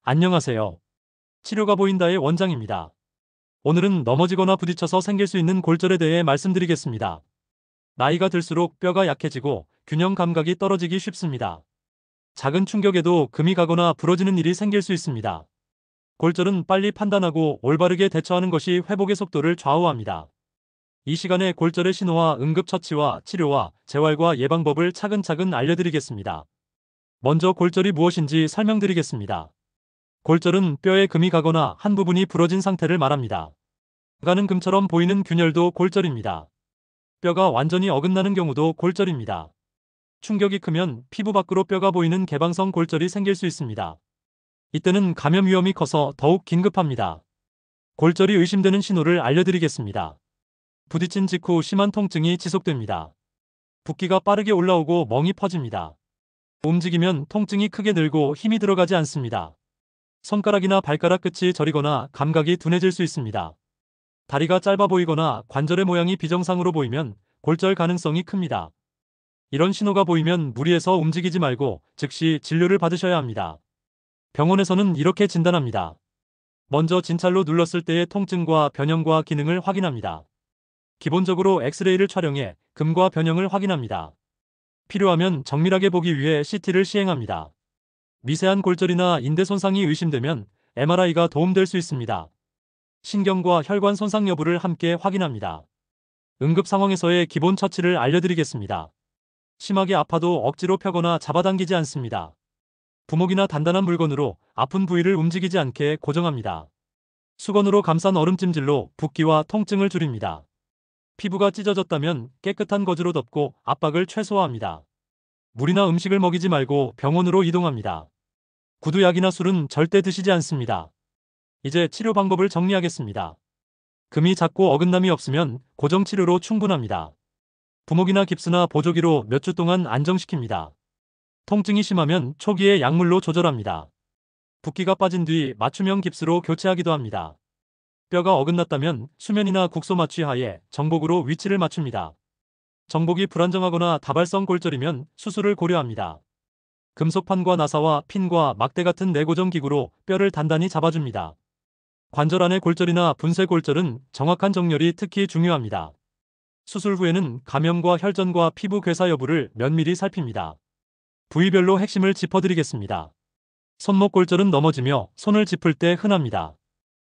안녕하세요. 치료가 보인다의 원장입니다. 오늘은 넘어지거나 부딪혀서 생길 수 있는 골절에 대해 말씀드리겠습니다. 나이가 들수록 뼈가 약해지고 균형 감각이 떨어지기 쉽습니다. 작은 충격에도 금이 가거나 부러지는 일이 생길 수 있습니다. 골절은 빨리 판단하고 올바르게 대처하는 것이 회복의 속도를 좌우합니다. 이 시간에 골절의 신호와 응급처치와 치료와 재활과 예방법을 차근차근 알려드리겠습니다. 먼저 골절이 무엇인지 설명드리겠습니다. 골절은 뼈에 금이 가거나 한 부분이 부러진 상태를 말합니다. 가는 금처럼 보이는 균열도 골절입니다. 뼈가 완전히 어긋나는 경우도 골절입니다. 충격이 크면 피부 밖으로 뼈가 보이는 개방성 골절이 생길 수 있습니다. 이때는 감염 위험이 커서 더욱 긴급합니다. 골절이 의심되는 신호를 알려드리겠습니다. 부딪힌 직후 심한 통증이 지속됩니다. 붓기가 빠르게 올라오고 멍이 퍼집니다. 움직이면 통증이 크게 늘고 힘이 들어가지 않습니다. 손가락이나 발가락 끝이 저리거나 감각이 둔해질 수 있습니다. 다리가 짧아 보이거나 관절의 모양이 비정상으로 보이면 골절 가능성이 큽니다. 이런 신호가 보이면 무리해서 움직이지 말고 즉시 진료를 받으셔야 합니다. 병원에서는 이렇게 진단합니다. 먼저 진찰로 눌렀을 때의 통증과 변형과 기능을 확인합니다. 기본적으로 엑스레이를 촬영해 금과 변형을 확인합니다. 필요하면 정밀하게 보기 위해 CT를 시행합니다. 미세한 골절이나 인대 손상이 의심되면 MRI가 도움될 수 있습니다. 신경과 혈관 손상 여부를 함께 확인합니다. 응급 상황에서의 기본 처치를 알려드리겠습니다. 심하게 아파도 억지로 펴거나 잡아당기지 않습니다. 부목이나 단단한 물건으로 아픈 부위를 움직이지 않게 고정합니다. 수건으로 감싼 얼음찜질로 붓기와 통증을 줄입니다. 피부가 찢어졌다면 깨끗한 거즈로 덮고 압박을 최소화합니다. 물이나 음식을 먹이지 말고 병원으로 이동합니다. 구두약이나 술은 절대 드시지 않습니다. 이제 치료 방법을 정리하겠습니다. 금이 작고 어긋남이 없으면 고정치료로 충분합니다. 부목이나 깁스나 보조기로 몇 주 동안 안정시킵니다. 통증이 심하면 초기에 약물로 조절합니다. 붓기가 빠진 뒤 맞춤형 깁스로 교체하기도 합니다. 뼈가 어긋났다면 수면이나 국소 마취 하에 정복으로 위치를 맞춥니다. 정복이 불안정하거나 다발성 골절이면 수술을 고려합니다. 금속판과 나사와 핀과 막대 같은 내고정 기구로 뼈를 단단히 잡아줍니다. 관절 안의 골절이나 분쇄 골절은 정확한 정렬이 특히 중요합니다. 수술 후에는 감염과 혈전과 피부 괴사 여부를 면밀히 살핍니다. 부위별로 핵심을 짚어드리겠습니다. 손목 골절은 넘어지며 손을 짚을 때 흔합니다.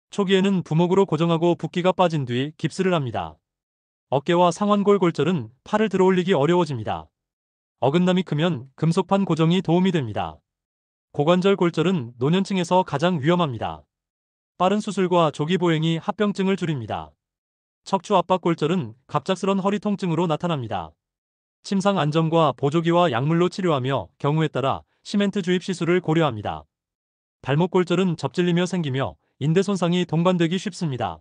초기에는 부목으로 고정하고 붓기가 빠진 뒤 깁스를 합니다. 어깨와 상완골 골절은 팔을 들어올리기 어려워집니다. 어긋남이 크면 금속판 고정이 도움이 됩니다. 고관절 골절은 노년층에서 가장 위험합니다. 빠른 수술과 조기 보행이 합병증을 줄입니다. 척추 압박 골절은 갑작스런 허리 통증으로 나타납니다. 침상 안정과 보조기와 약물로 치료하며 경우에 따라 시멘트 주입 시술을 고려합니다. 발목 골절은 접질리며 생기며 인대 손상이 동반되기 쉽습니다.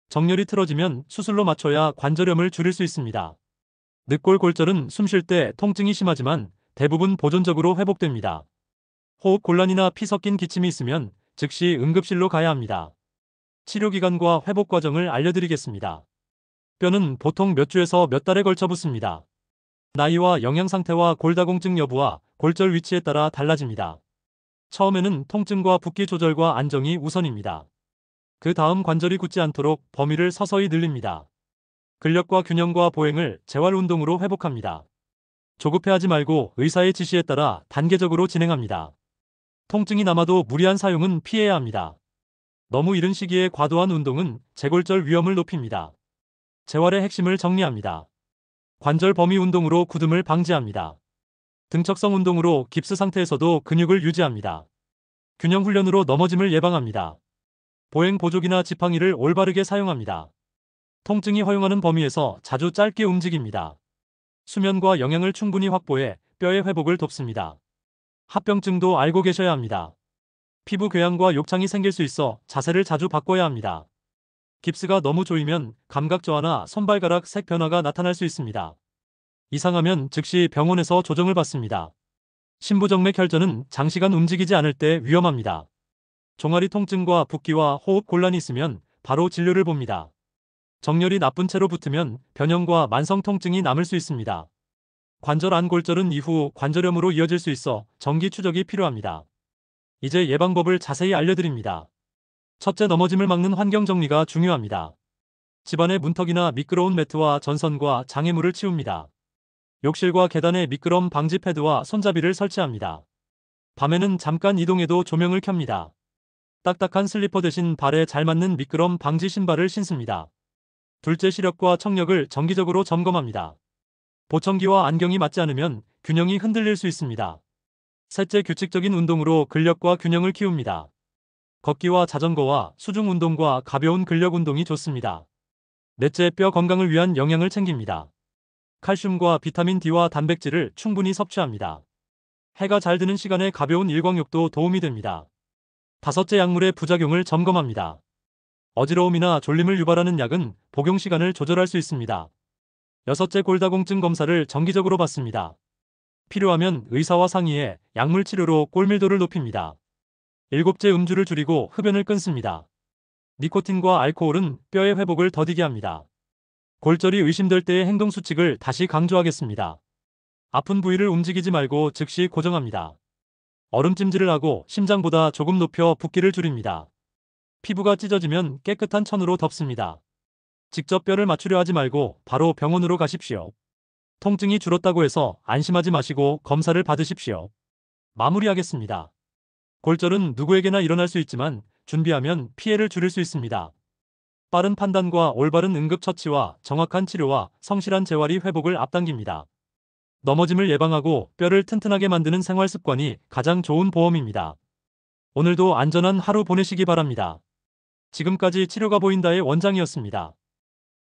정렬이 틀어지면 수술로 맞춰야 관절염을 줄일 수 있습니다. 늑골 골절은 숨 쉴 때 통증이 심하지만 대부분 보존적으로 회복됩니다. 호흡 곤란이나 피 섞인 기침이 있으면 즉시 응급실로 가야 합니다. 치료 기간과 회복 과정을 알려드리겠습니다. 뼈는 보통 몇 주에서 몇 달에 걸쳐 붙습니다. 나이와 영양 상태와 골다공증 여부와 골절 위치에 따라 달라집니다. 처음에는 통증과 붓기 조절과 안정이 우선입니다. 그 다음 관절이 굳지 않도록 범위를 서서히 늘립니다. 근력과 균형과 보행을 재활 운동으로 회복합니다. 조급해하지 말고 의사의 지시에 따라 단계적으로 진행합니다. 통증이 남아도 무리한 사용은 피해야 합니다. 너무 이른 시기에 과도한 운동은 재골절 위험을 높입니다. 재활의 핵심을 정리합니다. 관절 범위 운동으로 굳음을 방지합니다. 등척성 운동으로 깁스 상태에서도 근육을 유지합니다. 균형 훈련으로 넘어짐을 예방합니다. 보행 보조기나 지팡이를 올바르게 사용합니다. 통증이 허용하는 범위에서 자주 짧게 움직입니다. 수면과 영양을 충분히 확보해 뼈의 회복을 돕습니다. 합병증도 알고 계셔야 합니다. 피부 궤양과 욕창이 생길 수 있어 자세를 자주 바꿔야 합니다. 깁스가 너무 조이면 감각 저하나 손발가락 색 변화가 나타날 수 있습니다. 이상하면 즉시 병원에서 조정을 받습니다. 심부정맥 혈전은 장시간 움직이지 않을 때 위험합니다. 종아리 통증과 붓기와 호흡 곤란이 있으면 바로 진료를 봅니다. 정렬이 나쁜 채로 붙으면 변형과 만성 통증이 남을 수 있습니다. 관절 안 골절은 이후 관절염으로 이어질 수 있어 정기 추적이 필요합니다. 이제 예방법을 자세히 알려드립니다. 첫째, 넘어짐을 막는 환경 정리가 중요합니다. 집안의 문턱이나 미끄러운 매트와 전선과 장애물을 치웁니다. 욕실과 계단에 미끄럼 방지 패드와 손잡이를 설치합니다. 밤에는 잠깐 이동해도 조명을 켭니다. 딱딱한 슬리퍼 대신 발에 잘 맞는 미끄럼 방지 신발을 신습니다. 둘째, 시력과 청력을 정기적으로 점검합니다. 보청기와 안경이 맞지 않으면 균형이 흔들릴 수 있습니다. 셋째, 규칙적인 운동으로 근력과 균형을 키웁니다. 걷기와 자전거와 수중 운동과 가벼운 근력 운동이 좋습니다. 넷째, 뼈 건강을 위한 영양을 챙깁니다. 칼슘과 비타민 D와 단백질을 충분히 섭취합니다. 해가 잘 드는 시간에 가벼운 일광욕도 도움이 됩니다. 다섯째, 약물의 부작용을 점검합니다. 어지러움이나 졸림을 유발하는 약은 복용 시간을 조절할 수 있습니다. 여섯째, 골다공증 검사를 정기적으로 받습니다. 필요하면 의사와 상의해 약물 치료로 골밀도를 높입니다. 일곱째, 음주를 줄이고 흡연을 끊습니다. 니코틴과 알코올은 뼈의 회복을 더디게 합니다. 골절이 의심될 때의 행동 수칙을 다시 강조하겠습니다. 아픈 부위를 움직이지 말고 즉시 고정합니다. 얼음찜질을 하고 심장보다 조금 높여 붓기를 줄입니다. 피부가 찢어지면 깨끗한 천으로 덮습니다. 직접 뼈를 맞추려 하지 말고 바로 병원으로 가십시오. 통증이 줄었다고 해서 안심하지 마시고 검사를 받으십시오. 마무리하겠습니다. 골절은 누구에게나 일어날 수 있지만 준비하면 피해를 줄일 수 있습니다. 빠른 판단과 올바른 응급처치와 정확한 치료와 성실한 재활이 회복을 앞당깁니다. 넘어짐을 예방하고 뼈를 튼튼하게 만드는 생활 습관이 가장 좋은 보험입니다. 오늘도 안전한 하루 보내시기 바랍니다. 지금까지 치료가 보인다의 원장이었습니다.